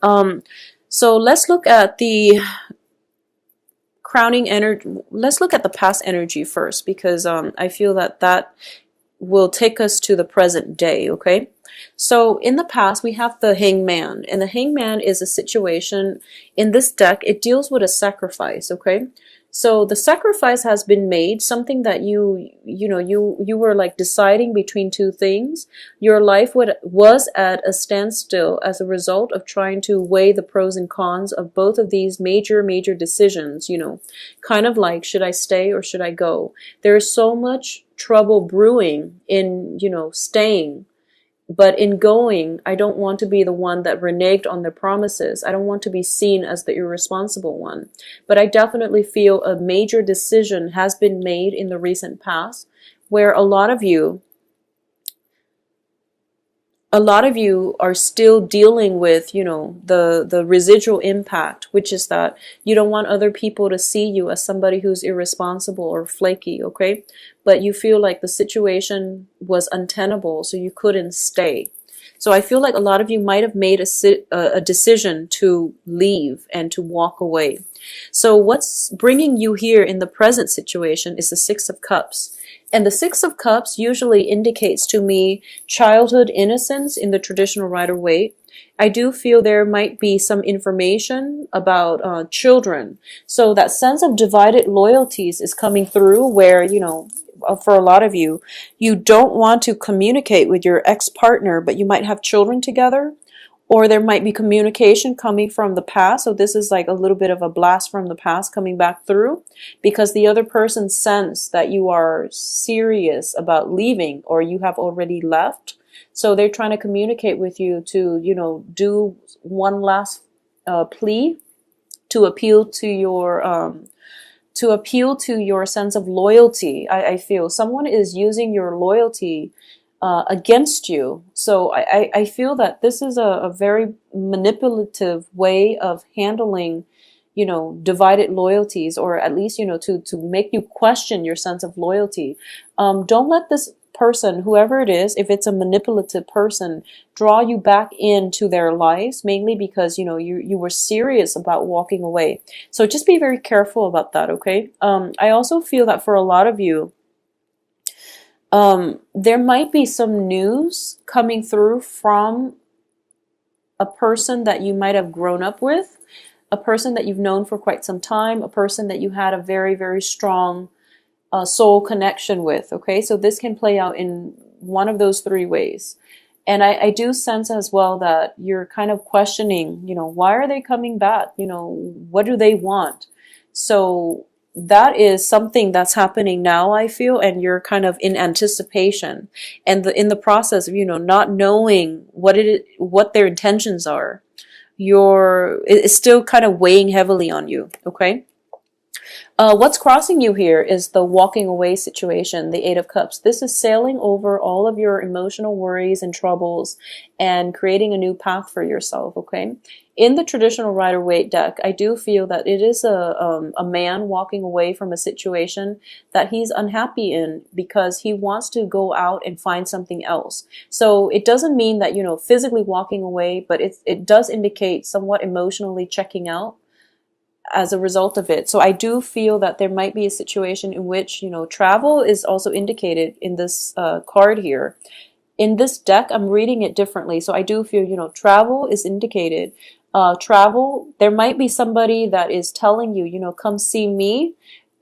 So let's look at the crowning energy. Let's look at the past energy first, because I feel that that will take us to the present day, okay? So in the past, we have the hangman, and the hangman is a situation in this deck. It deals with a sacrifice, okay? So the sacrifice has been made, something that you were like deciding between two things. Your life was at a standstill as a result of trying to weigh the pros and cons of both of these major decisions, kind of like, should I stay or should I go? There is so much trouble brewing in, staying. But in going, I don't want to be the one that reneged on their promises. I don't want to be seen as the irresponsible one. But I definitely feel a major decision has been made in the recent past where a lot of you are still dealing with, the residual impact, which is that you don't want other people to see you as somebody who's irresponsible or flaky, okay? But you feel like the situation was untenable, so you couldn't stay. So I feel like a lot of you might have made a decision to leave and to walk away. So what's bringing you here in the present situation is the Six of Cups. And the Six of Cups usually indicates to me childhood innocence in the traditional Rider-Waite. I do feel there might be some information about children. So that sense of divided loyalties is coming through where, for a lot of you, you don't want to communicate with your ex-partner, but you might have children together. Or there might be communication coming from the past. So this is like a little bit of a blast from the past coming back through, because the other person sense that you are serious about leaving or you have already left. So they're trying to communicate with you to, do one last plea to appeal to your sense of loyalty. I feel someone is using your loyalty against you. So I feel that this is a very manipulative way of handling, divided loyalties, or at least, to make you question your sense of loyalty. Don't let this person, whoever it is, if it's a manipulative person, draw you back into their lives, mainly because, you were serious about walking away. So just be very careful about that, okay? I also feel that for a lot of you, there might be some news coming through from a person that you might have grown up with, a person that you've known for quite some time, a person that you had a very, very strong soul connection with, okay? So this can play out in one of those three ways. And I do sense as well that you're kind of questioning, why are they coming back? What do they want? So that is something that's happening now, I feel, and you're kind of in anticipation and in the process of, not knowing what their intentions are. It's still kind of weighing heavily on you, okay? What's crossing you here is the walking away situation, the Eight of Cups. This is sailing over all of your emotional worries and troubles and creating a new path for yourself, okay? In the traditional Rider-Waite deck, I do feel that it is a man walking away from a situation that he's unhappy in because he wants to go out and find something else. So it doesn't mean that, physically walking away, but it does indicate somewhat emotionally checking out as a result of it. So I do feel that there might be a situation in which, travel is also indicated in this card here. In this deck, I'm reading it differently. So I do feel, travel is indicated. Travel, there might be somebody that is telling you, come see me.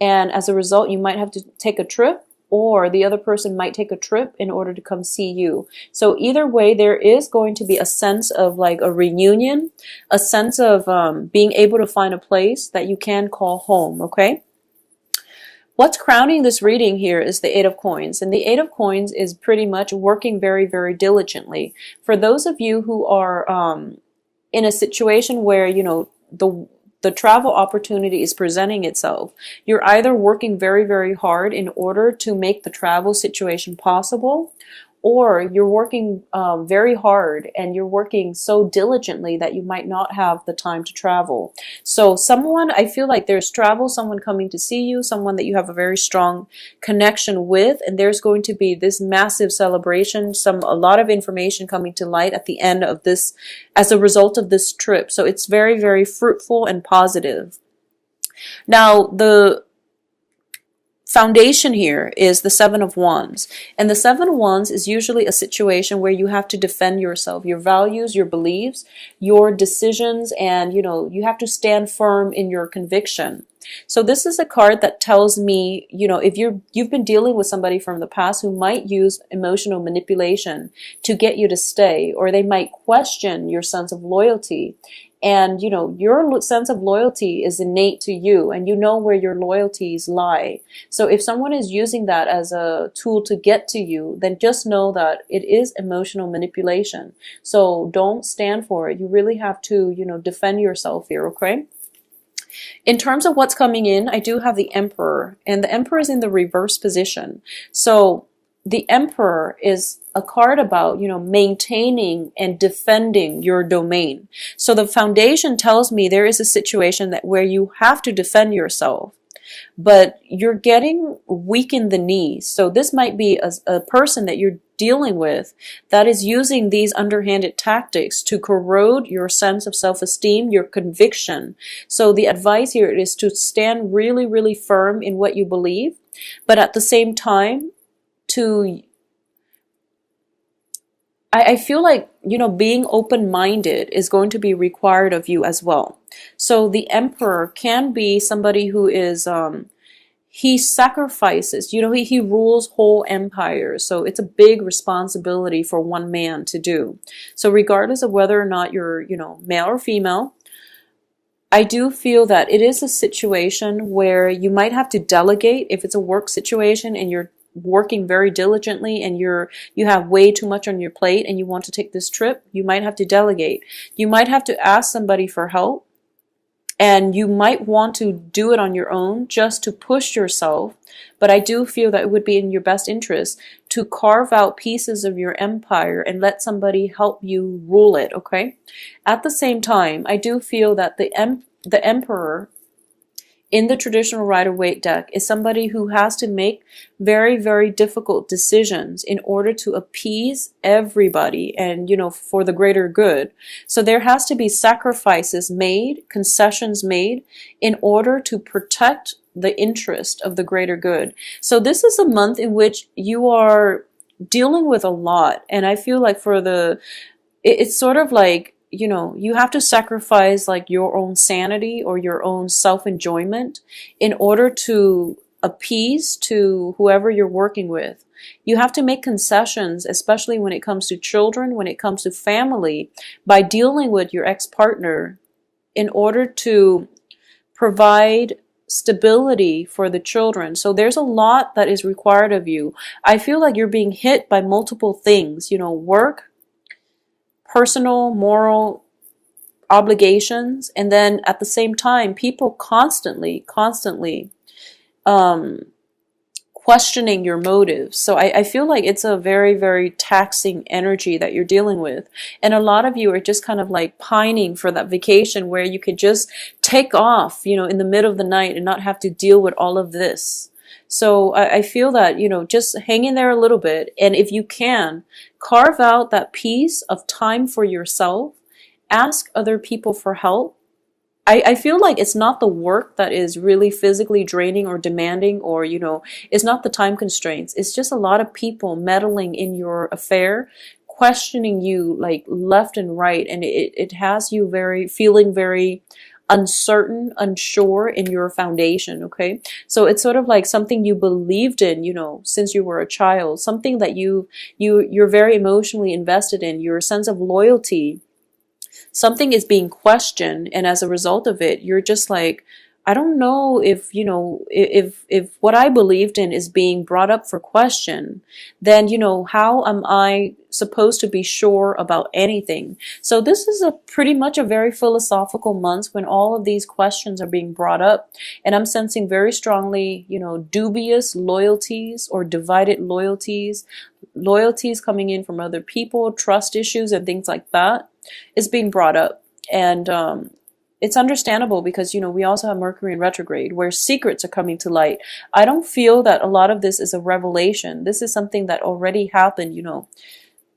And as a result, you might have to take a trip, or the other person might take a trip in order to come see you. So either way, there is going to be a sense of like a reunion, a sense of being able to find a place that you can call home, okay? What's crowning this reading here is the Eight of Coins. And the Eight of Coins is pretty much working very, very diligently. For those of you who are in a situation where, the travel opportunity is presenting itself, you're either working very, very hard in order to make the travel situation possible, or you're working very hard and you're working so diligently that you might not have the time to travel. So someone, I feel like there's travel, someone coming to see you, someone that you have a very strong connection with, and there's going to be this massive celebration, a lot of information coming to light at the end of this as a result of this trip. So it's very, very fruitful and positive. Now, the foundation here is the Seven of Wands. And the Seven of Wands is usually a situation where you have to defend yourself, your values, your beliefs, your decisions, and you have to stand firm in your conviction. So this is a card that tells me, if you've been dealing with somebody from the past who might use emotional manipulation to get you to stay, or they might question your sense of loyalty. And, your sense of loyalty is innate to you, and you know where your loyalties lie. So if someone is using that as a tool to get to you, then just know that it is emotional manipulation. So don't stand for it. You really have to, defend yourself here, okay? In terms of what's coming in, I do have the Emperor, and the Emperor is in the reverse position. So the Emperor is a card about, maintaining and defending your domain. So the foundation tells me there is a situation where you have to defend yourself, but you're getting weak in the knees. So this might be a person that you're dealing with that is using these underhanded tactics to corrode your sense of self-esteem, your conviction. So the advice here is to stand really, really firm in what you believe, but at the same time, I feel like, being open-minded is going to be required of you as well. So the Emperor can be somebody who is, he sacrifices, he rules whole empires. So it's a big responsibility for one man to do. So regardless of whether or not you're, male or female, I do feel that it is a situation where you might have to delegate if it's a work situation and you're working very diligently and you have way too much on your plate and you want to take this trip. You might have to delegate. You might have to ask somebody for help, and you might want to do it on your own just to push yourself. But I do feel that it would be in your best interest to carve out pieces of your empire and let somebody help you rule it, okay? At the same time, I do feel that the Emperor in the traditional Rider-Waite deck is somebody who has to make very, very difficult decisions in order to appease everybody and, for the greater good. So there has to be sacrifices made, concessions made in order to protect the interest of the greater good. So this is a month in which you are dealing with a lot. And I feel like it's sort of like, you have to sacrifice like your own sanity or your own self-enjoyment in order to appease to whoever you're working with. You have to make concessions, especially when it comes to children, when it comes to family, by dealing with your ex-partner in order to provide stability for the children. So there's a lot that is required of you. I feel like you're being hit by multiple things, work, personal, moral obligations, and then at the same time, people constantly questioning your motives. So I feel like it's a very, very taxing energy that you're dealing with. And a lot of you are just kind of like pining for that vacation where you could just take off, in the middle of the night and not have to deal with all of this. So I feel that, just hang in there a little bit. And if you can, carve out that piece of time for yourself. Ask other people for help. I feel like it's not the work that is really physically draining or demanding or, it's not the time constraints. It's just a lot of people meddling in your affair, questioning you like left and right. And it has you feeling very uncertain, unsure in your foundation, okay? So it's sort of like something you believed in, since you were a child, something that you're very emotionally invested in, your sense of loyalty. Something is being questioned, and as a result of it, you're just like, I don't know if, if what I believed in is being brought up for question, then, how am I supposed to be sure about anything? So this is a pretty much a very philosophical month when all of these questions are being brought up. And I'm sensing very strongly, dubious loyalties or divided loyalties, loyalties coming in from other people, trust issues and things like that is being brought up. And, it's understandable because, we also have Mercury in retrograde where secrets are coming to light. I don't feel that a lot of this is a revelation. This is something that already happened,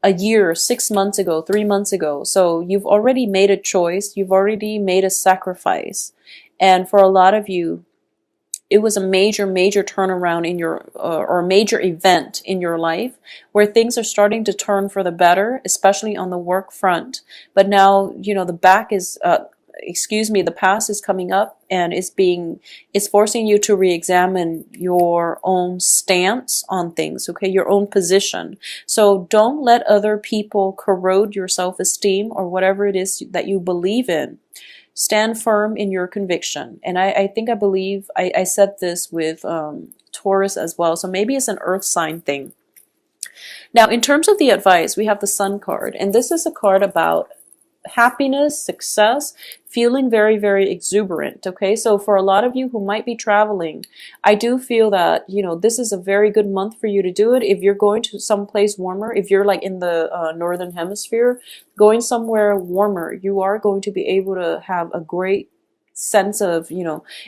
a year, 6 months ago, 3 months ago. So you've already made a choice. You've already made a sacrifice. And for a lot of you, it was a major, major turnaround in your, or a major event in your life where things are starting to turn for the better, especially on the work front. But now, the back is, the past is coming up and it's forcing you to re-examine your own stance on things, okay? Your own position. So don't let other people corrode your self-esteem or whatever it is that you believe in. Stand firm in your conviction. And I think I believe I said this with Taurus as well. So maybe it's an earth sign thing. Now, in terms of the advice, we have the Sun card. And this is a card about happiness, success, feeling very, very exuberant. Okay, so for a lot of you who might be traveling, I do feel that, this is a very good month for you to do it. If you're going to someplace warmer, if you're like in the northern hemisphere, going somewhere warmer, you are going to be able to have a great sense of,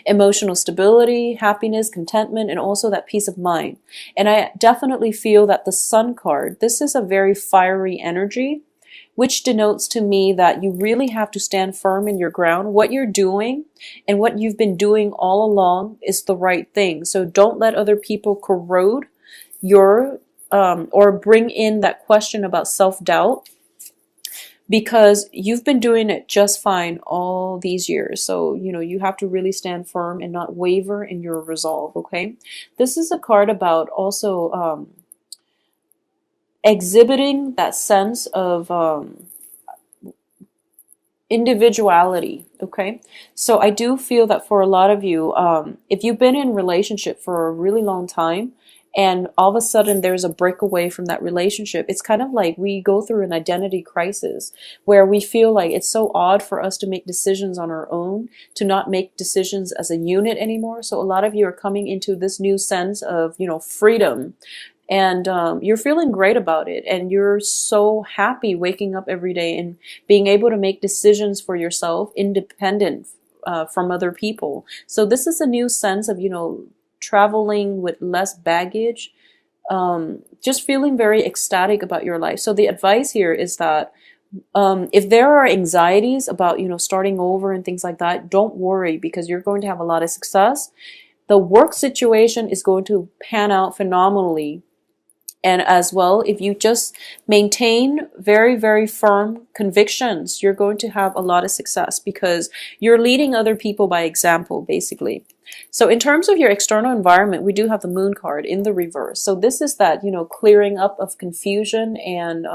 emotional stability, happiness, contentment, and also that peace of mind. And I definitely feel that the Sun card, this is a very fiery energy, which denotes to me that you really have to stand firm in your ground. What you're doing and what you've been doing all along is the right thing. So don't let other people corrode your, or bring in that question about self-doubt, because you've been doing it just fine all these years. So, you have to really stand firm and not waver in your resolve, okay? This is a card about also, exhibiting that sense of individuality, okay? So I do feel that for a lot of you, if you've been in a relationship for a really long time and all of a sudden there's a breakaway from that relationship, it's kind of like we go through an identity crisis where we feel like it's so odd for us to make decisions on our own, to not make decisions as a unit anymore. So a lot of you are coming into this new sense of, freedom. And you're feeling great about it. And you're so happy waking up every day and being able to make decisions for yourself, independent from other people. So this is a new sense of, traveling with less baggage, just feeling very ecstatic about your life. So the advice here is that if there are anxieties about, starting over and things like that, don't worry, because you're going to have a lot of success. The work situation is going to pan out phenomenally. And as well, if you just maintain very, very firm convictions, you're going to have a lot of success because you're leading other people by example, basically. So in terms of your external environment, we do have the Moon card in the reverse. So this is that, clearing up of confusion and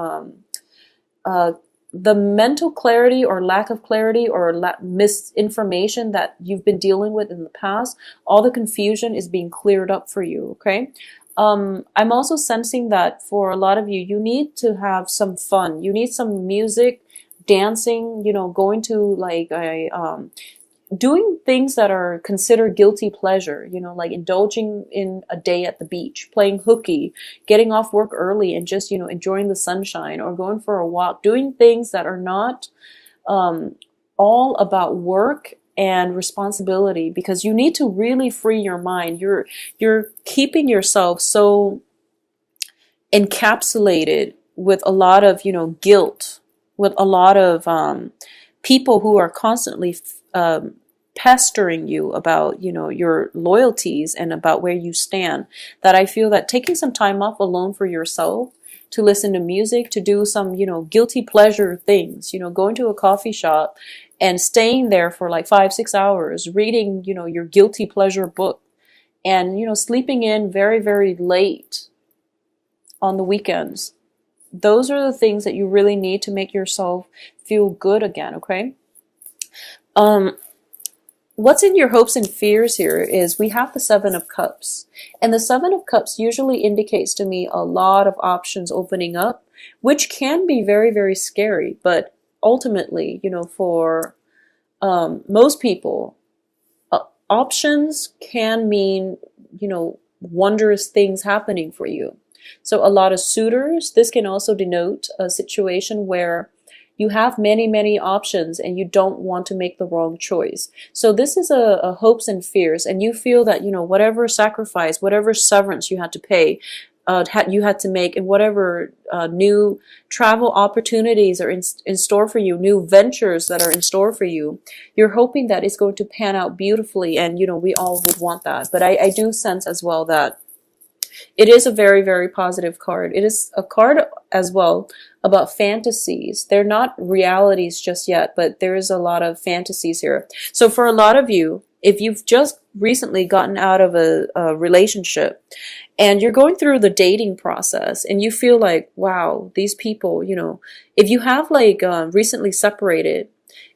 the mental clarity or lack of clarity or misinformation that you've been dealing with in the past. All the confusion is being cleared up for you, okay? I'm also sensing that for a lot of you, you need to have some fun. You need some music, dancing, going to like doing things that are considered guilty pleasure, like indulging in a day at the beach, playing hooky, getting off work early and just, enjoying the sunshine or going for a walk, doing things that are not all about work and responsibility, because you need to really free your mind. You're keeping yourself so encapsulated with a lot of, guilt, with a lot of people who are constantly pestering you about, your loyalties and about where you stand, that I feel that taking some time off alone for yourself, to listen to music, to do some, guilty pleasure things, going to a coffee shop and staying there for like 5-6 hours, reading, your guilty pleasure book and, sleeping in very, very late on the weekends. Those are the things that you really need to make yourself feel good again, okay? what's in your hopes and fears here is we have the Seven of Cups. And the Seven of Cups usually indicates to me a lot of options opening up, which can be very, very scary. But ultimately, for most people, options can mean, wondrous things happening for you. So a lot of suitors, this can also denote a situation where you have many, many options and you don't want to make the wrong choice. So this is a hopes and fears, and you feel that, whatever sacrifice, whatever severance you had to pay, you had to make, and whatever new travel opportunities are in store for you, new ventures that are in store for you, you're hoping that it's going to pan out beautifully, and we all would want that. But I do sense as well that it is a very, very positive card. It is a card as well about fantasies. They're not realities just yet, but there is a lot of fantasies here. So for a lot of you, if you've just recently gotten out of a relationship and you're going through the dating process and you feel like, wow, these people, if you have recently separated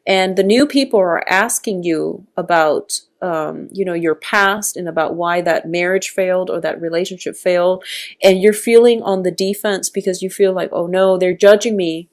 and the new people are asking you about your past and about why that marriage failed or that relationship failed, and you're feeling on the defense because you feel like, oh no, they're judging me.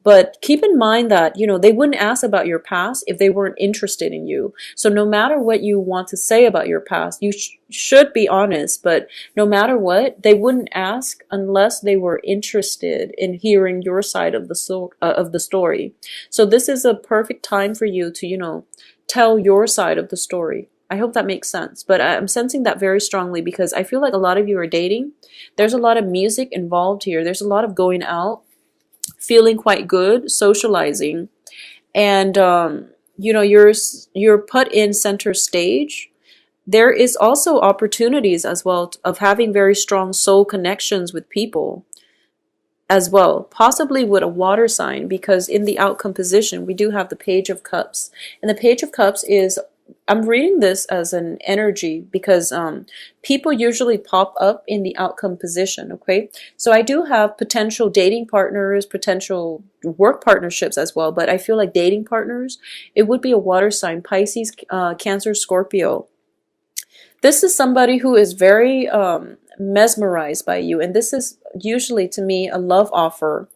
But keep in mind that, they wouldn't ask about your past if they weren't interested in you. So no matter what you want to say about your past, you should be honest. But no matter what, they wouldn't ask unless they were interested in hearing your side of the story. So this is a perfect time for you to, tell your side of the story. I hope that makes sense. But I'm sensing that very strongly because I feel like a lot of you are dating. There's a lot of music involved here. There's a lot of going out, feeling quite good, socializing, and you're put in center stage. There is also opportunities as well of having very strong soul connections with people as well, possibly with a water sign, because in the outcome position we do have the Page of Cups, and the Page of Cups is, I'm reading this as an energy because people usually pop up in the outcome position, okay? So I do have potential dating partners, potential work partnerships as well, but I feel like dating partners, it would be a water sign, Pisces, Cancer, Scorpio. This is somebody who is very mesmerized by you, and this is usually to me a love offer.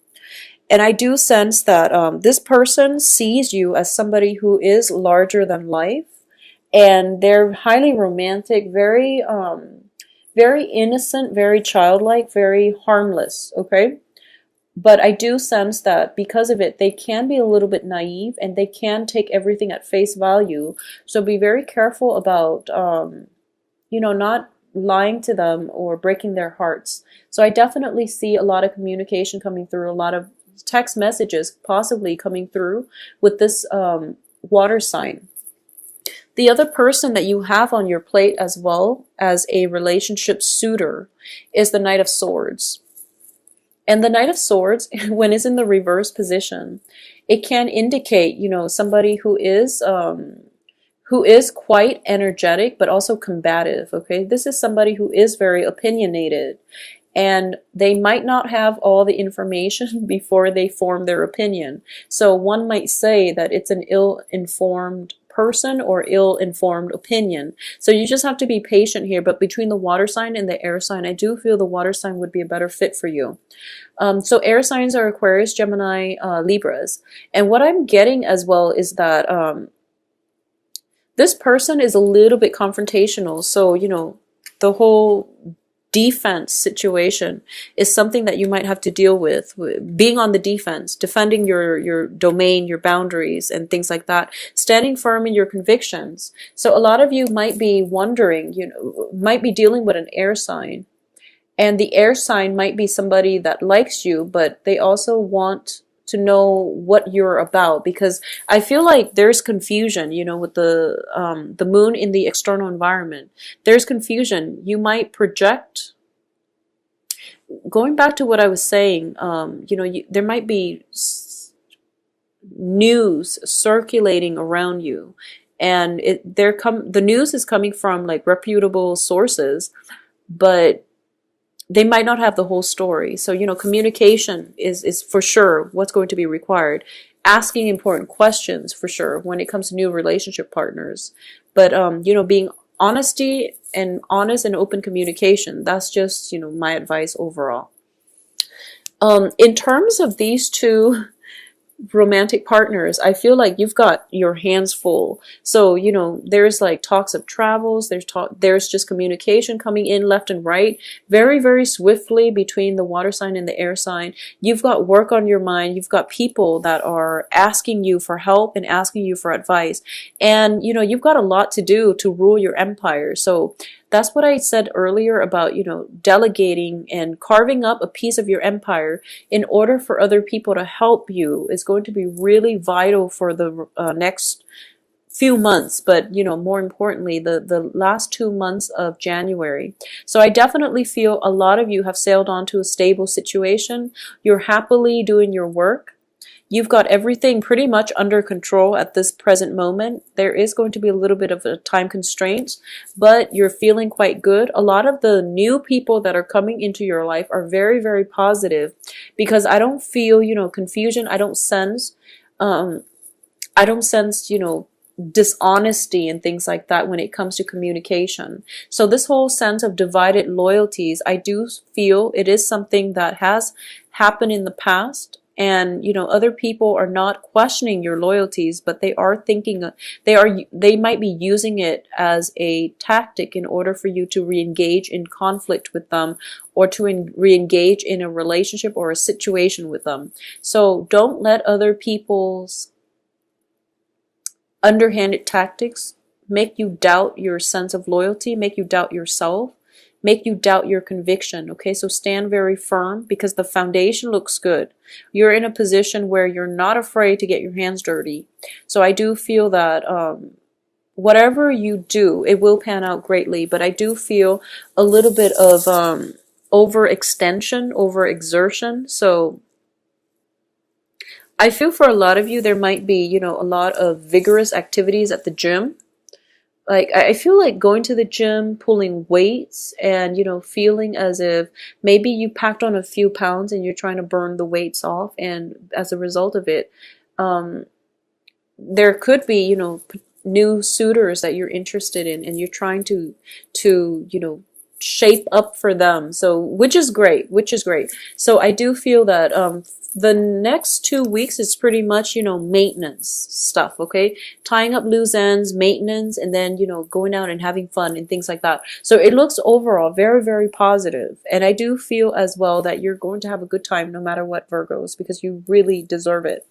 And I do sense that this person sees you as somebody who is larger than life. And they're highly romantic, very innocent, very childlike, very harmless, okay? But I do sense that because of it, they can be a little bit naive and they can take everything at face value. So be very careful about, not lying to them or breaking their hearts. So I definitely see a lot of communication coming through, a lot of text messages possibly coming through with this water sign. The other person that you have on your plate as well as a relationship suitor is the Knight of Swords. And the Knight of Swords, when it's in the reverse position, it can indicate, somebody who is quite energetic, but also combative, okay? This is somebody who is very opinionated, and they might not have all the information before they form their opinion. So one might say that it's an ill-informed person or ill-informed opinion. So you just have to be patient here. But between the water sign and the air sign, I do feel the water sign would be a better fit for you. So air signs are Aquarius, Gemini, Libras. And what I'm getting as well is that this person is a little bit confrontational. So, the whole defense situation is something that you might have to deal with, being on the defense, defending your domain, your boundaries, and things like that, standing firm in your convictions. So a lot of you might be wondering, might be dealing with an air sign, and the air sign might be somebody that likes you, but they also want to know what you're about, because I feel like there's confusion, with the moon in the external environment. There's confusion. You might project. Going back to what I was saying, there might be news circulating around you, and the news is coming from like reputable sources, but they might not have the whole story. So, communication is for sure what's going to be required. asking important questions for sure when it comes to new relationship partners. But you know, being honest and open communication, that's just, you know, my advice overall. In terms of these two romantic partners, I feel like you've got your hands full. So, you know, there's like talks of travels, there's just communication coming in left and right, very, very swiftly between the water sign and the air sign. You've got work on your mind. You've got people that are asking you for help and asking you for advice. And, you know, you've got a lot to do to rule your empire. So that's what I said earlier about, you know, delegating and carving up a piece of your empire in order for other people to help you is going to be really vital for the next few months, but, you know, more importantly, the last 2 months of January. So I definitely feel a lot of you have sailed onto a stable situation. You're happily doing your work. You've got everything pretty much under control at this present moment. There is going to be a little bit of a time constraint, but you're feeling quite good. A lot of the new people that are coming into your life are very, very positive, because I don't feel, you know, confusion. I don't sense, you know, dishonesty and things like that when it comes to communication. So this whole sense of divided loyalties, I do feel it is something that has happened in the past. And, you know, other people are not questioning your loyalties, but they are thinking, they might be using it as a tactic in order for you to re-engage in conflict with them, or to re-engage in a relationship or a situation with them. So don't let other people's underhanded tactics make you doubt your sense of loyalty, make you doubt yourself, make you doubt your conviction. Okay, so stand very firm, because the foundation looks good. You're in a position where you're not afraid to get your hands dirty. So I do feel that whatever you do, it will pan out greatly. But I do feel a little bit of overextension, overexertion. So I feel for a lot of you, there might be, you know, a lot of vigorous activities at the gym. Like, I feel like going to the gym, pulling weights, and, you know, feeling as if maybe you packed on a few pounds and you're trying to burn the weights off. And as a result of it, there could be, you know, new suitors that you're interested in, and you're trying to, you know, shape up for them. So, which is great. So I do feel that, the next 2 weeks is pretty much, you know, maintenance stuff, okay? Tying up loose ends, maintenance, and then, you know, going out and having fun and things like that. So it looks overall very, very positive. And I do feel as well that you're going to have a good time no matter what, Virgos, because you really deserve it.